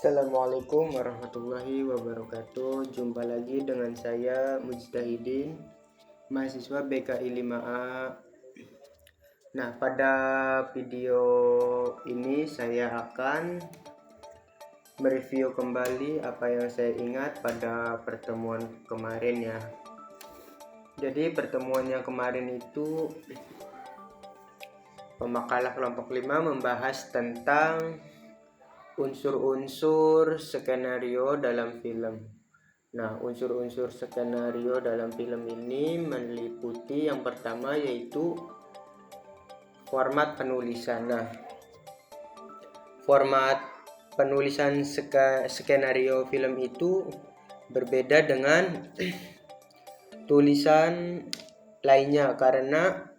Assalamualaikum warahmatullahi wabarakatuh. Jumpa lagi dengan saya Mujtahidin, mahasiswa BKI 5A. Nah, pada video ini saya akan mereview kembali apa yang saya ingat pada pertemuan kemarin ya. Jadi pertemuan yang kemarin itu pemakalah kelompok 5 membahas tentang unsur-unsur skenario dalam film. Nah, unsur-unsur skenario dalam film ini meliputi yang pertama yaitu format penulisan. Nah, format penulisan skenario film itu berbeda dengan tulisan lainnya karena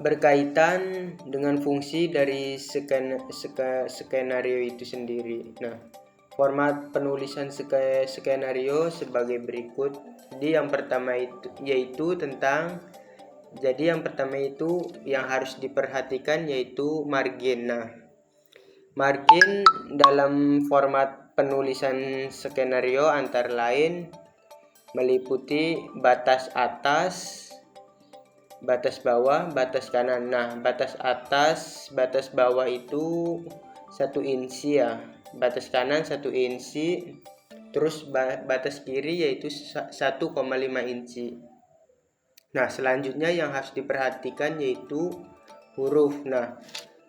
berkaitan dengan fungsi dari skenario itu sendiri. Nah, format penulisan skenario sebagai berikut. Jadi yang pertama itu yang harus diperhatikan yaitu margin. Nah, margin dalam format penulisan skenario antara lain meliputi batas atas, batas bawah, batas kanan. Nah, batas atas, batas bawah itu 1 inci ya. Batas kanan 1 inci. Terus batas kiri yaitu 1,5 inci. Nah, selanjutnya yang harus diperhatikan yaitu huruf. Nah,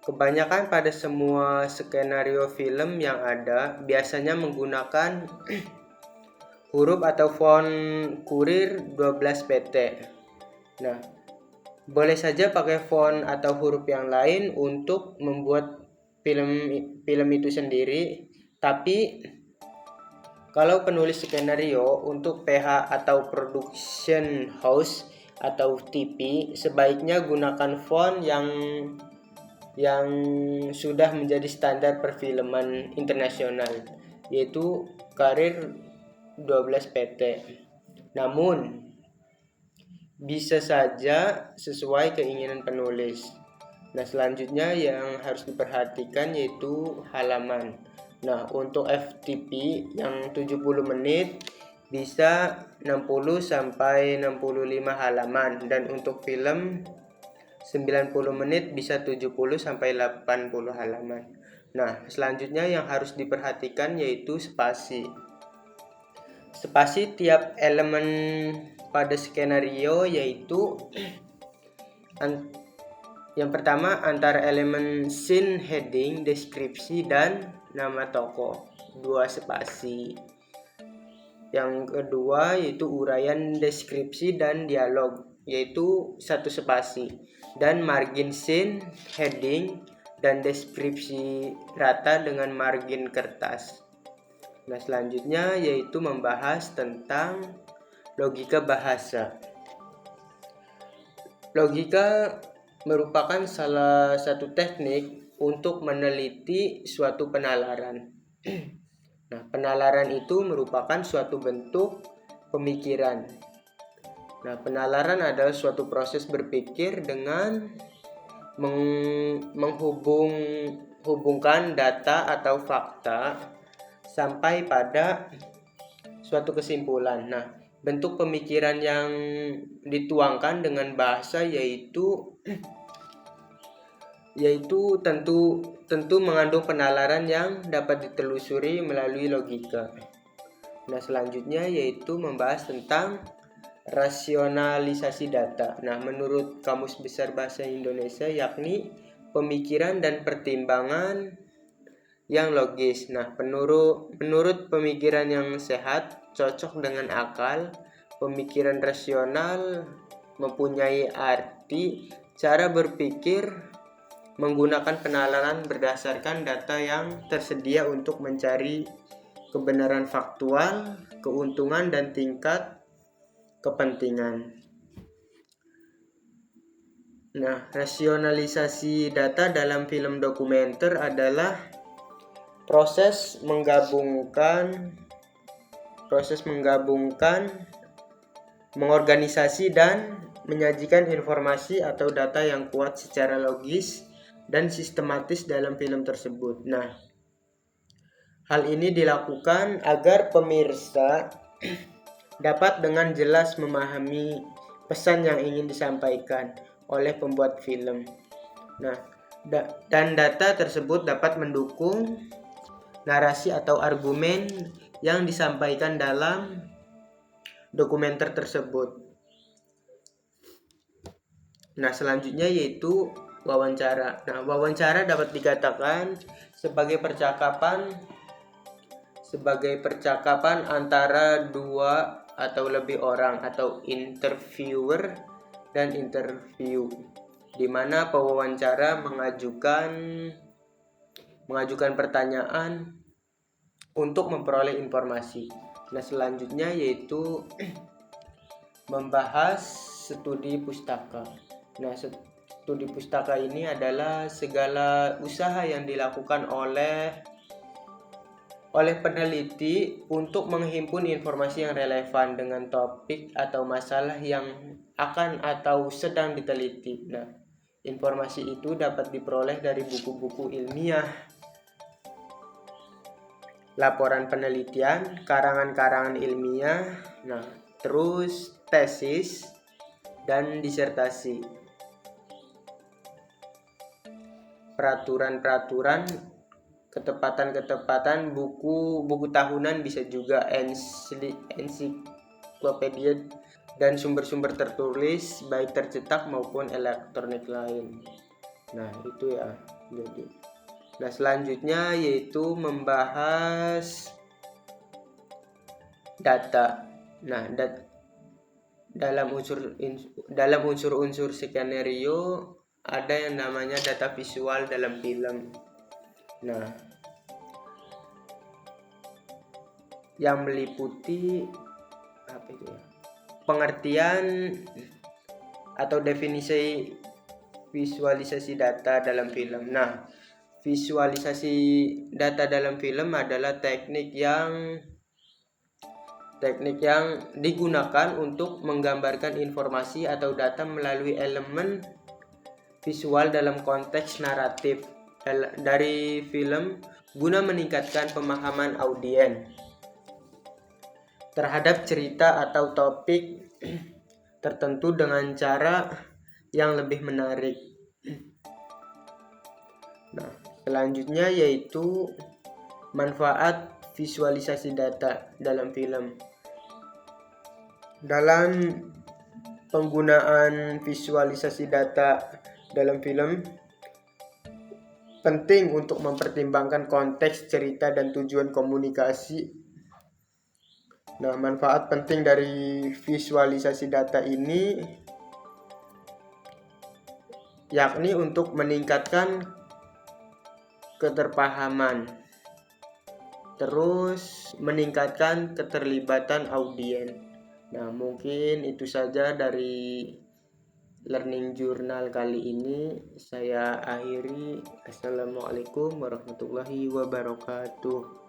kebanyakan pada semua skenario film yang ada biasanya menggunakan huruf atau font Kurir 12 pt. Nah, boleh saja pakai font atau huruf yang lain untuk membuat film itu sendiri, tapi kalau penulis skenario untuk PH atau production house atau TV sebaiknya gunakan font yang sudah menjadi standar perfilman internasional, yaitu Kurir 12 pt. Namun bisa saja sesuai keinginan penulis. Nah, selanjutnya yang harus diperhatikan yaitu halaman. Nah, untuk FTP yang 70 menit bisa 60 sampai 65 halaman dan untuk film 90 menit bisa 70 sampai 80 halaman. Nah, selanjutnya yang harus diperhatikan yaitu spasi. Spasi tiap elemen pada skenario yaitu yang pertama antara elemen scene, heading, deskripsi, dan nama tokoh 2 spasi. Yang kedua yaitu uraian deskripsi dan dialog yaitu 1 spasi, dan margin scene, heading, dan deskripsi rata dengan margin kertas. Nah, selanjutnya yaitu membahas tentang logika bahasa. Logika merupakan salah satu teknik untuk meneliti suatu penalaran. Nah, penalaran itu merupakan suatu bentuk pemikiran. Nah, penalaran adalah suatu proses berpikir dengan menghubungkan data atau fakta sampai pada suatu kesimpulan. Nah, bentuk pemikiran yang dituangkan dengan bahasa yaitu tentu mengandung penalaran yang dapat ditelusuri melalui logika. Nah, selanjutnya yaitu membahas tentang rasionalisasi data. Nah, menurut Kamus Besar Bahasa Indonesia yakni pemikiran dan pertimbangan yang logis. Nah, menurut pemikiran yang sehat cocok dengan akal, pemikiran rasional mempunyai arti cara berpikir menggunakan penalaran berdasarkan data yang tersedia untuk mencari kebenaran faktual, keuntungan, dan tingkat kepentingan. Nah, rasionalisasi data dalam film dokumenter adalah proses menggabungkan, mengorganisasi dan menyajikan informasi atau data yang kuat secara logis dan sistematis dalam film tersebut. Nah, hal ini dilakukan agar pemirsa dapat dengan jelas memahami pesan yang ingin disampaikan oleh pembuat film. Nah, dan data tersebut dapat mendukung narasi atau argumen yang disampaikan dalam dokumenter tersebut. Nah, selanjutnya yaitu wawancara. Nah, wawancara dapat dikatakan sebagai percakapan antara dua atau lebih orang atau interviewer dan interview, di mana pewawancara mengajukan pertanyaan untuk memperoleh informasi. Nah, selanjutnya yaitu membahas studi pustaka. Nah, studi pustaka ini adalah segala usaha yang dilakukan oleh peneliti untuk menghimpun informasi yang relevan dengan topik atau masalah yang akan atau sedang diteliti. Nah, informasi itu dapat diperoleh dari buku-buku ilmiah, laporan penelitian, karangan-karangan ilmiah, nah, terus tesis dan disertasi. Peraturan-peraturan, ketepatan buku tahunan, bisa juga ensiklopedia dan sumber-sumber tertulis baik tercetak maupun elektronik lain. Nah, itu ya. Nah, selanjutnya yaitu membahas data. Nah, dalam unsur-unsur skenario ada yang namanya data visual dalam film. Nah, yang meliputi pengertian atau definisi visualisasi data dalam film. Nah, visualisasi data dalam film adalah teknik yang digunakan untuk menggambarkan informasi atau data melalui elemen visual dalam konteks naratif dari film guna meningkatkan pemahaman audiens terhadap cerita atau topik tertentu dengan cara yang lebih menarik. Nah, selanjutnya yaitu manfaat visualisasi data dalam film. Dalam penggunaan visualisasi data dalam film, penting untuk mempertimbangkan konteks cerita dan tujuan komunikasi. Nah, manfaat penting dari visualisasi data ini yakni untuk meningkatkan keterpahaman, terus meningkatkan keterlibatan audiens. Nah, mungkin itu saja dari Learning Journal kali ini. Saya akhiri. Assalamualaikum warahmatullahi wabarakatuh.